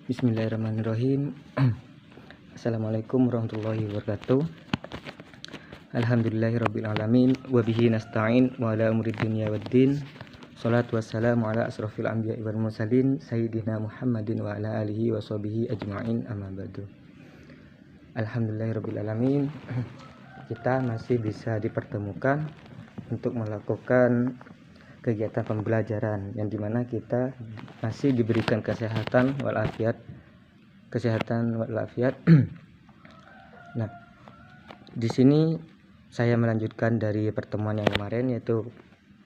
Bismillahirrahmanirrahim. Assalamualaikum warahmatullahi wabarakatuh. Alhamdulillahirrabbilalamin. Wabihi nasta'in wa ala umuri dunya waddin. Salatu wassalamu ala asrafil anbiya'i wal mursalin Sayyidina Muhammadin wa ala alihi wa sahbihi ajma'in, amma ba'du. Alhamdulillahirrabbilalamin. Kita masih bisa dipertemukan untuk melakukan kegiatan pembelajaran yang dimana kita masih diberikan kesehatan walafiat. Nah, di sini saya melanjutkan dari pertemuan yang kemarin, yaitu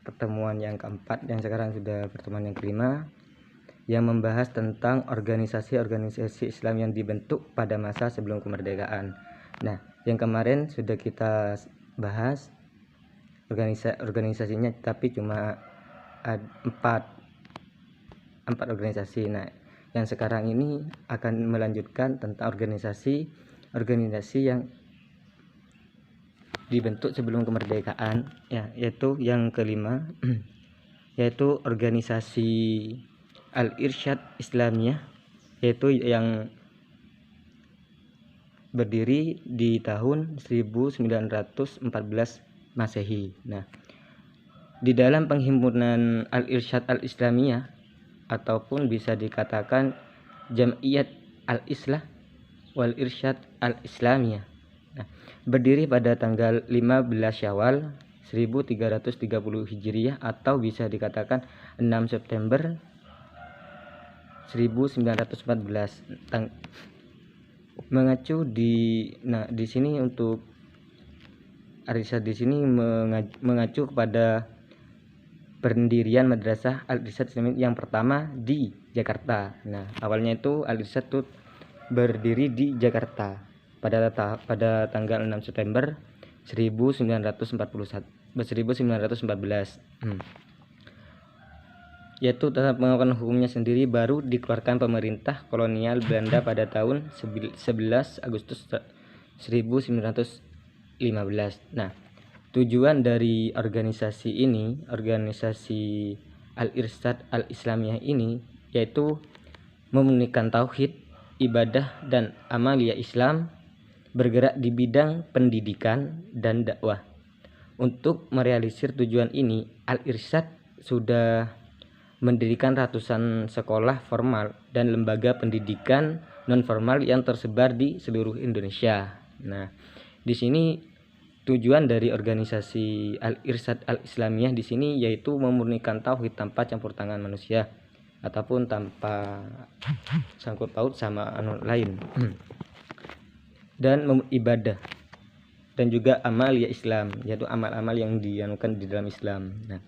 pertemuan yang keempat, yang sekarang sudah pertemuan yang kelima, yang membahas tentang organisasi-organisasi Islam yang dibentuk pada masa sebelum kemerdekaan. Nah, yang kemarin sudah kita bahas organisasinya, tapi cuma empat organisasi. Nah, yang sekarang ini akan melanjutkan tentang organisasi yang dibentuk sebelum kemerdekaan, ya, yaitu yang kelima, yaitu organisasi Al-Irsyad Islamiyah, yaitu yang berdiri di tahun 1914 Masehi. Nah, di dalam penghimpunan Al-Irsyad Al-Islamiyah, ataupun bisa dikatakan Jam'iyat Al-Islah wal Irsyad Al-Islamiyah, nah, berdiri pada tanggal 15 Syawal 1330 Hijriah, atau bisa dikatakan 6 September 1914. Mengacu di sini untuk Al-Irsyad di sini mengacu kepada pendirian Madrasah Al-Irsyad Islamiyah yang pertama di Jakarta. Nah, awalnya itu Al-Irsyad itu berdiri di Jakarta pada tanggal 6 September 1914. Yaitu tentang pengakuan hukumnya sendiri baru dikeluarkan pemerintah kolonial Belanda pada tahun 11 Agustus 1915. Nah, tujuan dari organisasi Al-Irsyad Al-Islamiyah ini, yaitu memurnikan tauhid, ibadah, dan amaliyah Islam, bergerak di bidang pendidikan dan dakwah. Untuk merealisir tujuan ini, Al-Irsyad sudah mendirikan ratusan sekolah formal dan lembaga pendidikan non-formal yang tersebar di seluruh Indonesia. Nah, di sini tujuan dari organisasi Al-Irsyad Al-Islamiyah di sini yaitu memurnikan tauhid tanpa campur tangan manusia ataupun tanpa sangkut paut sama lain, dan ibadah dan juga amaliyah Islam, yaitu amal-amal yang dianukan di dalam Islam. Nah,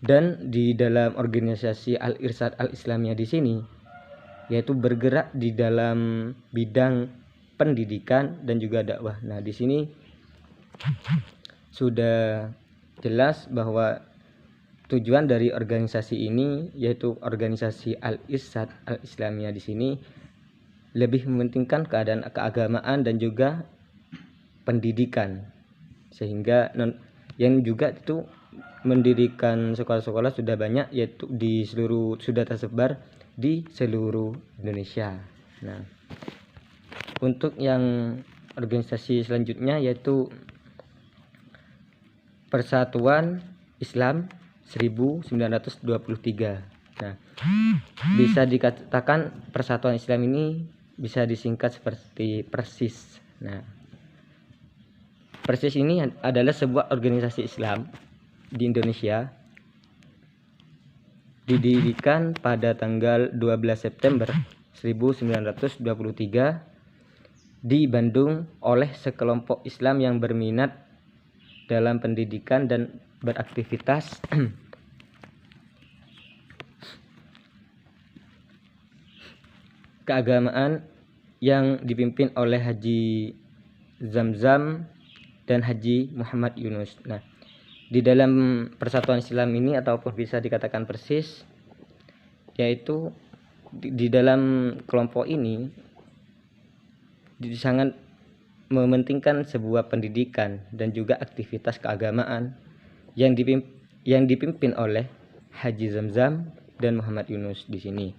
dan di dalam organisasi Al-Irsyad Al-Islamiyah di sini yaitu bergerak di dalam bidang pendidikan dan juga dakwah. Nah, di sini sudah jelas bahwa tujuan dari organisasi ini, yaitu organisasi Al-Irsyad Al-Islamiyah di sini lebih mementingkan keagamaan dan juga pendidikan, sehingga yang juga itu mendirikan sekolah-sekolah sudah banyak, yaitu sudah tersebar di seluruh Indonesia. Nah, untuk yang organisasi selanjutnya yaitu Persatuan Islam 1923. Nah, bisa dikatakan Persatuan Islam ini bisa disingkat seperti Persis. Nah, Persis ini adalah sebuah organisasi Islam di Indonesia, didirikan pada tanggal 12 September 1923 di Bandung oleh sekelompok Islam yang berminat dalam pendidikan dan beraktivitas keagamaan yang dipimpin oleh Haji Zamzam dan Haji Muhammad Yunus. Nah, di dalam Persatuan Islam ini, ataupun bisa dikatakan Persis, yaitu di dalam kelompok ini sangat mementingkan sebuah pendidikan dan juga aktivitas keagamaan yang dipimpin oleh Haji Zamzam dan Muhammad Yunus di sini.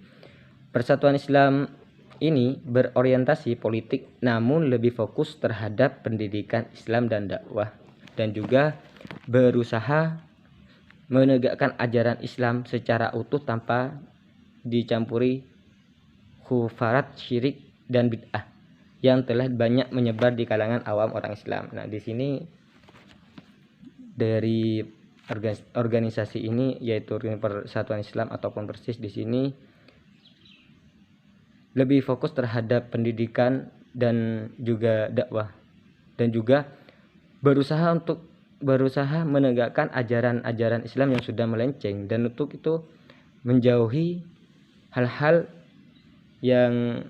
Persatuan Islam ini berorientasi politik namun lebih fokus terhadap pendidikan Islam dan dakwah, dan juga berusaha menegakkan ajaran Islam secara utuh tanpa dicampuri khufarat, syirik, dan bid'ah yang telah banyak menyebar di kalangan awam orang Islam. Nah, di sini dari organisasi ini, yaitu Persatuan Islam ataupun Persis, di sini lebih fokus terhadap pendidikan dan juga dakwah, dan juga berusaha menegakkan ajaran-ajaran Islam yang sudah melenceng, dan untuk itu menjauhi hal-hal yang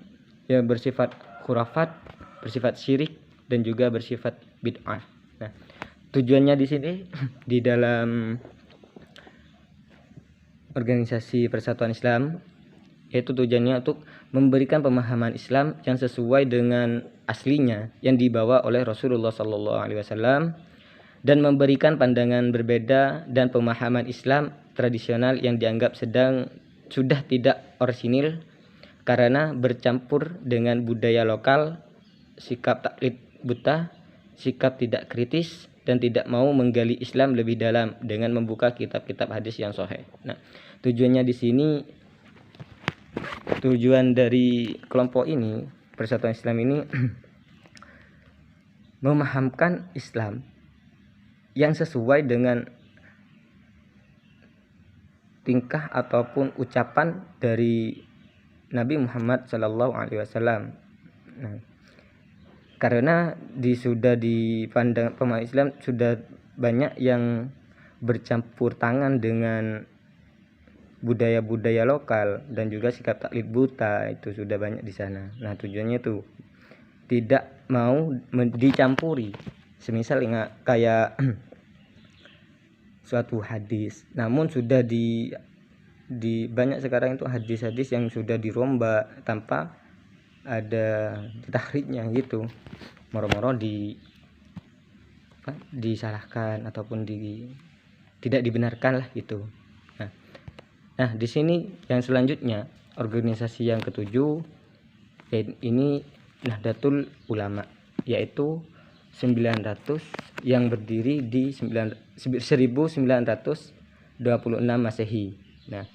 bersifat khurafat, bersifat syirik, dan juga bersifat bid'ah. Nah, tujuannya di sini di dalam organisasi Persatuan Islam, yaitu tujuannya untuk memberikan pemahaman Islam yang sesuai dengan aslinya yang dibawa oleh Rasulullah SAW, dan memberikan pandangan berbeda dan pemahaman Islam tradisional yang dianggap sudah tidak orisinil karena bercampur dengan budaya lokal, sikap taklid buta, sikap tidak kritis, dan tidak mau menggali Islam lebih dalam dengan membuka kitab-kitab hadis yang sahih. Nah, tujuannya di sini, tujuan dari kelompok ini, Persatuan Islam ini memahamkan Islam yang sesuai dengan tingkah ataupun ucapan dari Nabi Muhammad SAW. Nah, karena sudah dipandang pemahaman Islam sudah banyak yang bercampur tangan dengan budaya-budaya lokal dan juga sikap taklid buta, itu sudah banyak di sana. Nah, tujuannya itu tidak mau dicampuri, semisal kayak suatu hadis, namun sudah di banyak sekarang itu hadis-hadis yang sudah dirombak tanpa ada tahridnya gitu, moro-moro disalahkan ataupun tidak dibenarkan lah gitu. Nah, di sini yang selanjutnya, organisasi yang ketujuh, ini Nahdlatul Ulama, yaitu 900 yang berdiri di 1926 Masehi. Nah,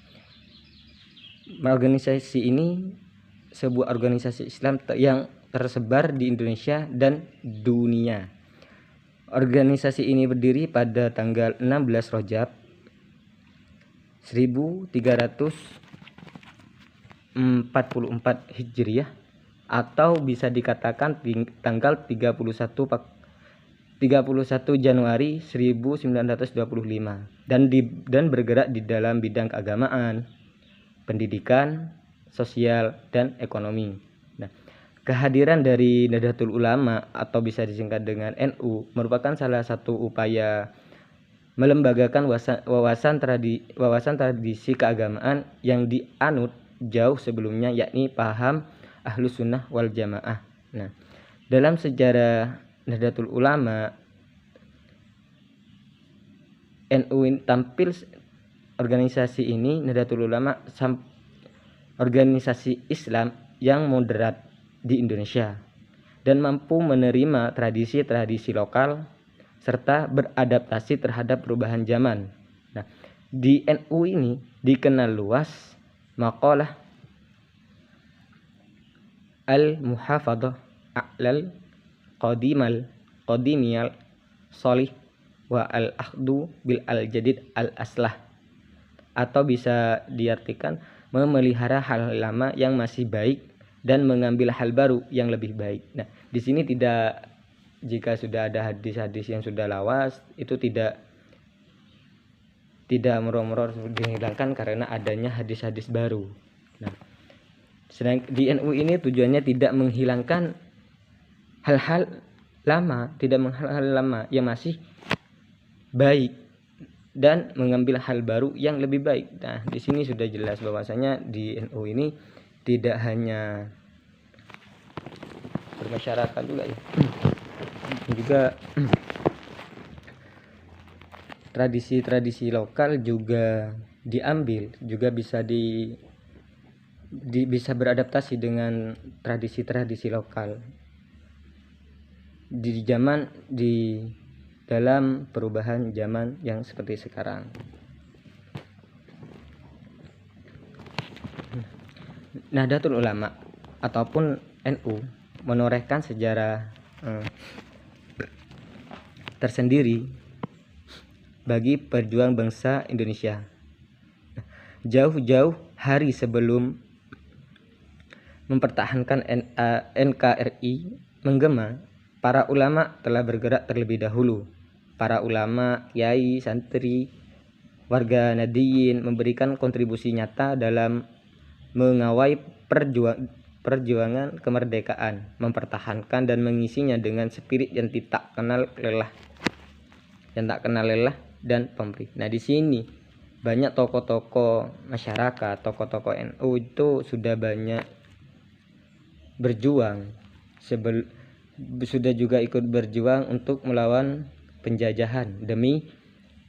organisasi ini sebuah organisasi Islam yang tersebar di Indonesia dan dunia. Organisasi ini berdiri pada tanggal 16 Rajab 1344 Hijriah, atau bisa dikatakan tanggal 31 Januari 1925, dan bergerak di dalam bidang keagamaan, pendidikan, sosial, dan ekonomi. Nah, kehadiran dari Nahdlatul Ulama atau bisa disingkat dengan NU merupakan salah satu upaya melembagakan wawasan tradisi keagamaan yang dianut jauh sebelumnya, yakni paham Ahlus Sunnah wal Jamaah. Nah, dalam sejarah Nahdlatul Ulama, NU tampil organisasi ini, Nahdlatul Ulama, organisasi Islam yang moderat di Indonesia dan mampu menerima tradisi-tradisi lokal serta beradaptasi terhadap perubahan zaman. Nah, di NU ini dikenal luas maqalah al-muhafadzah a'lal qadimiyal solih wa al-akhdu bil al-jadid al-aslah, atau bisa diartikan memelihara hal lama yang masih baik dan mengambil hal baru yang lebih baik. Nah, di sini jika sudah ada hadis-hadis yang sudah lawas, itu tidak meror-meror dihilangkan karena adanya hadis-hadis baru. Nah, sedang di NU ini tujuannya tidak menghilangkan hal-hal lama, yang masih baik dan mengambil hal baru yang lebih baik. Nah, di sini sudah jelas bahwasanya di NU ini tidak hanya bermasyarakat juga ya, juga tradisi-tradisi lokal juga diambil, juga bisa bisa beradaptasi dengan tradisi-tradisi lokal di dalam perubahan zaman yang seperti sekarang. Nahdlatul Ulama ataupun NU menorehkan sejarah tersendiri bagi perjuangan bangsa Indonesia. Jauh-jauh hari sebelum mempertahankan NKRI menggema, para ulama telah bergerak terlebih dahulu. Para ulama, kiai, santri, warga Nahdiyin memberikan kontribusi nyata dalam mengawal perjuangan kemerdekaan, mempertahankan dan mengisinya dengan spirit yang tak kenal lelah dan pamrih. Nah, di sini banyak tokoh-tokoh masyarakat, tokoh-tokoh NU itu sudah banyak berjuang, sudah juga ikut berjuang untuk melawan penjajahan demi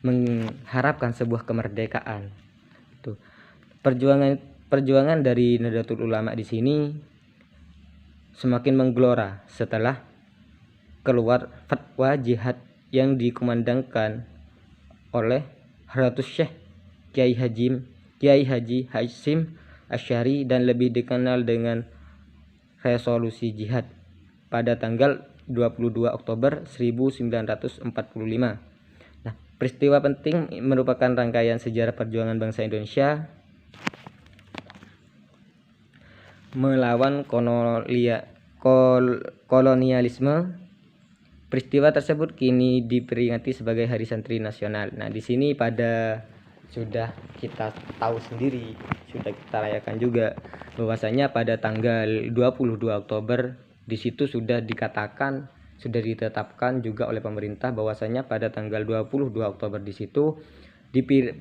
mengharapkan sebuah kemerdekaan. Tuh. Perjuangan dari Nahdlatul Ulama di sini semakin menggelora setelah keluar fatwa jihad yang dikumandangkan oleh Hadratus Syekh Kiai Haji Hasyim Asy'ari dan lebih dikenal dengan resolusi jihad pada tanggal 22 Oktober 1945. Nah, peristiwa penting merupakan rangkaian sejarah perjuangan bangsa Indonesia melawan kolonialisme. Peristiwa tersebut kini diperingati sebagai Hari Santri Nasional. Nah, di sini sudah kita tahu sendiri, sudah kita rayakan juga bahwasanya pada tanggal 22 Oktober di situ sudah ditetapkan juga oleh pemerintah bahwasanya pada tanggal 22 Oktober di situ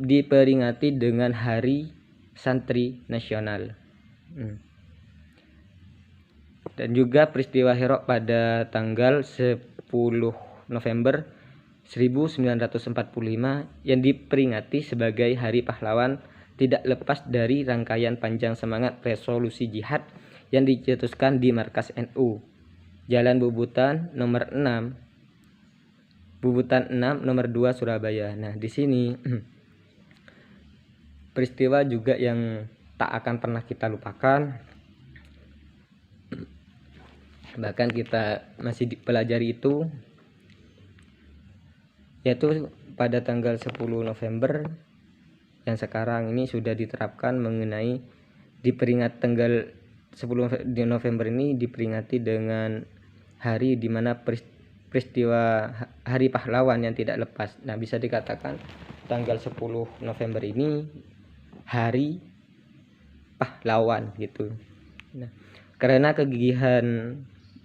diperingati dengan Hari Santri Nasional. Dan juga peristiwa Herok pada tanggal 10 November 1945 yang diperingati sebagai Hari Pahlawan tidak lepas dari rangkaian panjang semangat resolusi jihad yang dicetuskan di markas NU Jalan Bubutan nomor 6 nomor 2 Surabaya. Nah, di sini peristiwa juga yang tak akan pernah kita lupakan. Bahkan kita masih dipelajari itu, yaitu pada tanggal 10 November yang sekarang ini sudah diterapkan mengenai diperingati tanggal 10 November ini diperingati dengan hari di mana peristiwa Hari Pahlawan yang tidak lepas. Nah, bisa dikatakan tanggal 10 November ini Hari Pahlawan gitu. Nah, karena kegigihan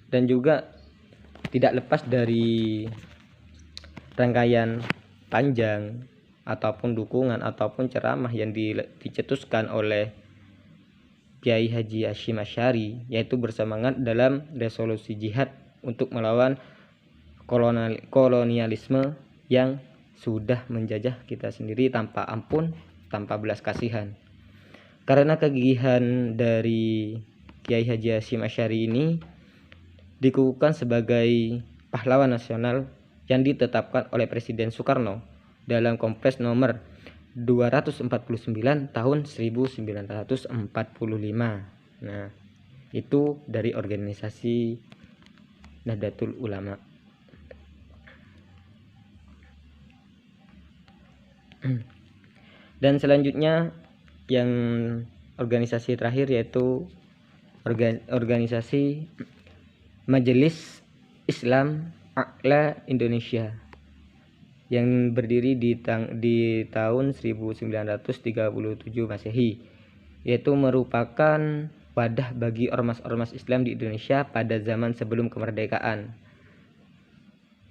dan juga tidak lepas dari rangkaian panjang ataupun dukungan ataupun ceramah yang dicetuskan oleh Kiai Haji Hasyim Asy'ari, yaitu bersemangat dalam resolusi jihad untuk melawan kolonialisme yang sudah menjajah kita sendiri tanpa ampun, tanpa belas kasihan. Karena kegigihan dari Kiai Haji Hasyim Asy'ari ini dikukuhkan sebagai pahlawan nasional yang ditetapkan oleh Presiden Soekarno dalam Kongres nomor 249 tahun 1945. Nah, itu dari organisasi Nahdlatul Ulama. Dan selanjutnya yang organisasi terakhir yaitu organisasi Majelis Islam A'la Indonesia yang berdiri di tahun 1937 Masehi, yaitu merupakan wadah bagi ormas-ormas Islam di Indonesia pada zaman sebelum kemerdekaan.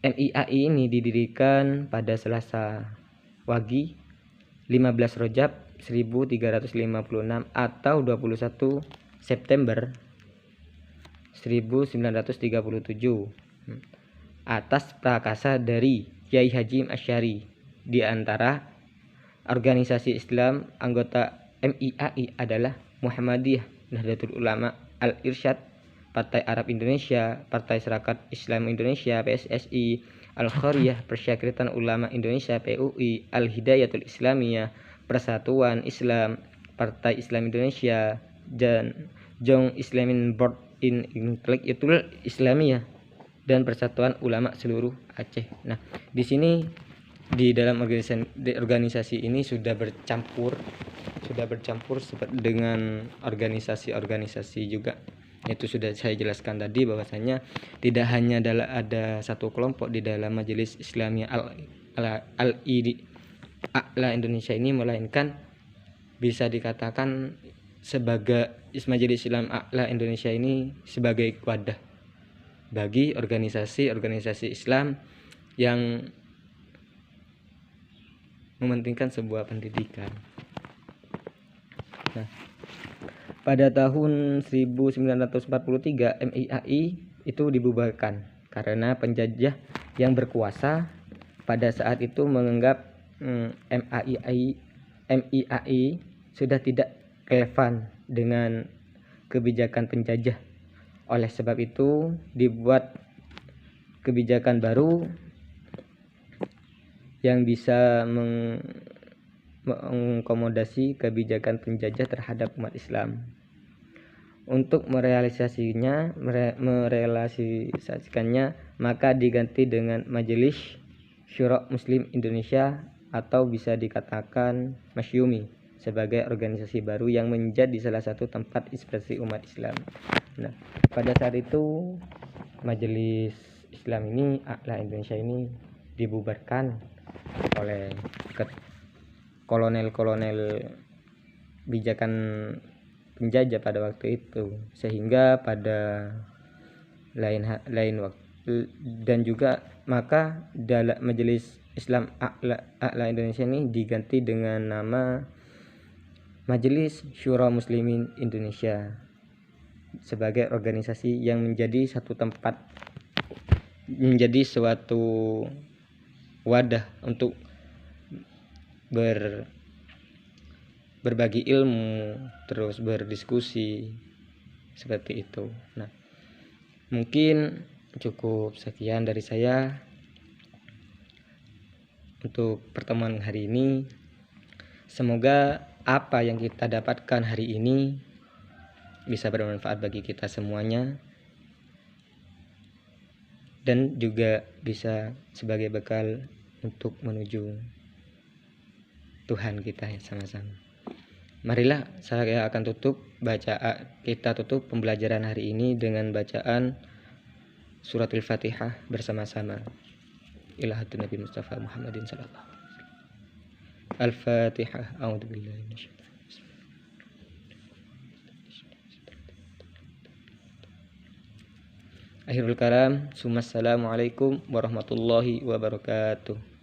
MIAI ini didirikan pada Selasa Wage 15 Rajab 1356 atau 21 September 1937 atas prakasa dari Kiai Haji Asy'ari. Di antara organisasi Islam anggota MIAI adalah Muhammadiyah, Nahdlatul Ulama Al-Irsyad, Partai Arab Indonesia, Partai Sarekat Islam Indonesia PSSI, Al-Khairiyah, Persyarikatan Ulama Indonesia PUI, Al-Hidayatul Islamiyah, Persatuan Islam, Partai Islam Indonesia, dan Jong Islamin Board in Intelektual Islamiyah, dan Persatuan Ulama seluruh Aceh. Nah, di sini di dalam organisasi ini sudah bercampur dengan organisasi-organisasi juga. Itu sudah saya jelaskan tadi bahwasanya tidak hanya ada satu kelompok di dalam Majelis Islamiyah Al-A'la Indonesia ini, melainkan bisa dikatakan sebagai Majelis Islam A'la Indonesia ini sebagai wadah bagi organisasi-organisasi Islam yang mementingkan sebuah pendidikan. Nah, pada tahun 1943 MIAI itu dibubarkan karena penjajah yang berkuasa pada saat itu menganggap MIAI sudah tidak relevan dengan kebijakan penjajah. Oleh sebab itu dibuat kebijakan baru yang bisa mengakomodasi kebijakan penjajah terhadap umat Islam. Untuk merealisasikannya maka diganti dengan Majelis Syura Muslim Indonesia, atau bisa dikatakan Masyumi, sebagai organisasi baru yang menjadi salah satu tempat ekspresi umat Islam. Nah, pada saat itu Majelis Islam ini A'la Indonesia ini dibubarkan oleh kolonel-kolonel bijakan penjajah pada waktu itu, sehingga pada lain waktu dan juga maka dalam Majelis Islam A'la Indonesia ini diganti dengan nama Majelis Syura Muslimin Indonesia, sebagai organisasi yang menjadi suatu wadah untuk berbagi ilmu, terus berdiskusi seperti itu. Nah, mungkin cukup sekian dari saya untuk pertemuan hari ini. Semoga apa yang kita dapatkan hari ini bisa bermanfaat bagi kita semuanya, dan juga bisa sebagai bekal untuk menuju Tuhan kita sama-sama. Marilah saya akan kita tutup pembelajaran hari ini dengan bacaan suratul Fatihah bersama-sama. Ilahatun Nabi Mustafa Muhammadin sallallahu alaihi wasallam. Al-Fatihah. A'udzubillahi minasyaitonir rajim. Akhirul kalam. Assalamualaikum warahmatullahi wabarakatuh.